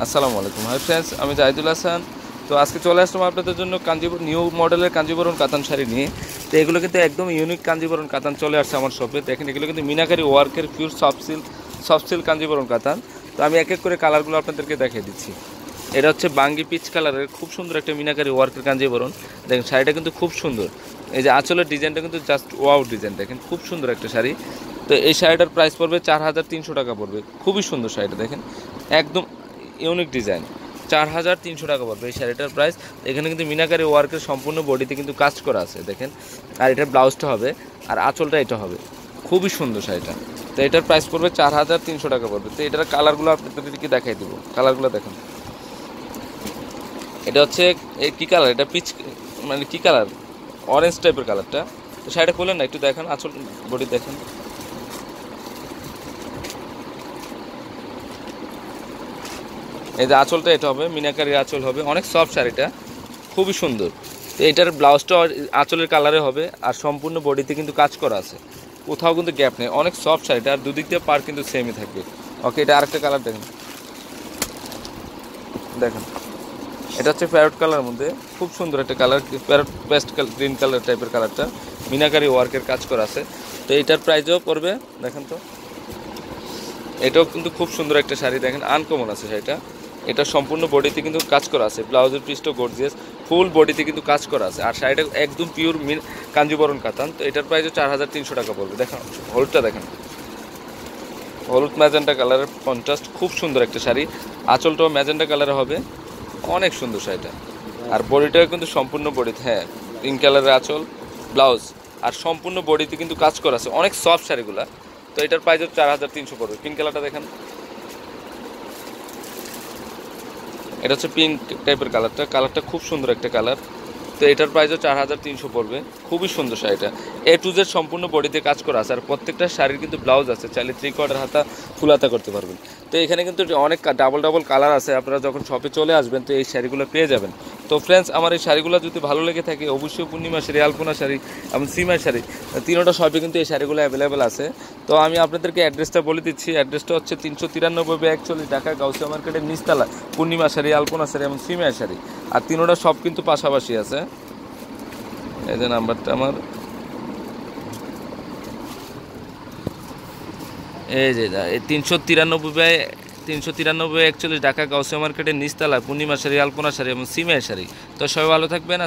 আসসালামু আলাইকুম। Hi friends, আমি জাহিদুল হাসান। তো আজকে চলে আসলাম আপনাদের জন্য কাঞ্জিবরম নিউ মডেলের কাঞ্জিবরম কাতান শাড়ি নিয়ে। তো এগুলো কিন্তু একদম ইউনিক কাঞ্জিবরম কাতান চলে আসছে আমার শপে। দেখেন এগুলো কিন্তু মিনাকারি ওয়ার্কের পিওর সফট সিল্ক কাঞ্জিবরম কাতান। তো আমি এক এক করে কালারগুলো আপনাদেরকে দেখিয়ে দিচ্ছি। এটা হচ্ছে বাঙ্গি পিচ কালারের খুব সুন্দর একটা মিনাকারি ওয়ার্কের কাঞ্জিবরম। দেখেন শাড়িটা কিন্তু খুব সুন্দর। এই যে আঁচলের ডিজাইনটা কিন্তু জাস্ট ওয়াও ডিজাইন, দেখেন খুব সুন্দর একটা শাড়ি। তো এই শাড়িটার প্রাইস পড়বে 4300 টাকা পড়বে। খুবই সুন্দর শাড়িটা, দেখেন একদম ইউনিক ডিজাইন। 4300 টাকা পড়বে এই শাড়িটার প্রাইস। এখানে কিন্তু মিনাকারি ওয়ার্কের সম্পূর্ণ বডিতে কিন্তু কাজ করা আছে, দেখেন। আর এটার ব্লাউজটা হবে, আর আঁচলটা এটা হবে। খুবই সুন্দর শাড়িটা। তো এটার প্রাইস পড়বে 4300 টাকা পড়বে। তো এটার কালারগুলো আপনাদেরকে দেখাই দেবো। কালারগুলো দেখেন। এটা হচ্ছে কী কালার, এটা পিচ মানে কী কালার, অরেঞ্জ টাইপের কালারটা। তো শাড়িটা খুলেন না, একটু দেখেন আঁচল বডি দেখেন। এই যে আঁচলটা এটা হবে, মিনাকারি আঁচল হবে, অনেক সফট শাড়িটা, খুবই সুন্দর। তো এটার ব্লাউজটা আঁচলের কালারে হবে, আর সম্পূর্ণ বডিতে কিন্তু কাজ করা আছে, কোথাও কিন্তু গ্যাপ নেই, অনেক সফট শাড়িটা। আর দুদিক দিয়ে পার কিন্তু সেমই থাকবে। ওকে, এটা আরেকটা কালার দেখেন, দেখেন এটা হচ্ছে প্যারট কালার মধ্যে, খুব সুন্দর একটা কালার, প্যারট পেস্ট গ্রিন কালার টাইপের কালারটা, মিনাকারি ওয়ার্কের কাজ করা আছে। তো এটার প্রাইসও পড়বে, দেখেন তো এটাও কিন্তু খুব সুন্দর একটা শাড়ি, দেখেন আনকমন আছে শাড়িটা। এটা সম্পূর্ণ বডিতে কিন্তু কাজ করা আছে, ব্লাউজের পিসটাও গর্জিয়াস, ফুল বডিতে কিন্তু কাজ করা আছে। আর শাড়িটা একদম পিওর কাঞ্জিবরম কাতান। তো এটার প্রাইসও 4300 টাকা পড়বে। দেখেন হলুদটা দেখেন, হলুদ ম্যাজেন্টা কালারের কন্ট্রাস্ট, খুব সুন্দর একটা শাড়ি। আঁচলটাও ম্যাজেন্টা কালারে হবে, অনেক সুন্দর শাড়িটা। আর বডিটাও কিন্তু সম্পূর্ণ বডিতে, হ্যাঁ পিঙ্ক কালারের আঁচল, ব্লাউজ, আর সম্পূর্ণ বডিতে কিন্তু কাজ করা আছে, অনেক সফট শাড়িগুলা। তো এটার প্রাইসও 4300 পড়বে। পিঙ্ক কালারটা দেখেন, এটা হচ্ছে পিঙ্ক টাইপের কালারটা খুব সুন্দর একটা কালার। তো এটার প্রাইসও 4300 পড়বে। খুবই সুন্দর শাড়িটা, এ টু জেড সম্পূর্ণ বডিতে কাজ করা আছে। আর প্রত্যেকটা শাড়ির কিন্তু ব্লাউজ আছে, চাইলে 3/4 হাতা ফুল হাতা করতে পারবেন। তো এখানে কিন্তু অনেক ডাবল ডাবল কালার আছে, আপনারা যখন শপে চলে আসবেন তো এই শাড়িগুলো পেয়ে যাবেন। তো ফ্রেন্ডস, আমার এই শাড়িগুলো যদি ভালো লেগে থাকে অবশ্যই পূর্ণিমা শাড়ি, আলপনা শাড়ি এবং সিমাই শাড়ি, তিনোটা শপে কিন্তু এই শাড়িগুলো অ্যাভেলেবেল আছে। তো আমি আপনাদেরকে অ্যাড্রেসটা বলে দিচ্ছি। অ্যাড্রেসটা হচ্ছে 393/41 ঢাকা গাউসিয়া মার্কেটের নিচতলা, পূর্ণিমা শাড়ি, আলপনা শাড়ি এবং সিমাই শাড়ি। আর তিনোটা শপ কিন্তু পাশাপাশি আছে। এই যে নাম্বারটা আমার, এই যে 393/41 ঢাকা গাউসিয়া মার্কেটের নিচতলা, পূর্ণিমা শাড়ি, আলপনা শাড়ি এবং সিমাই শাড়ি। তো সবাই ভালো থাকবেন।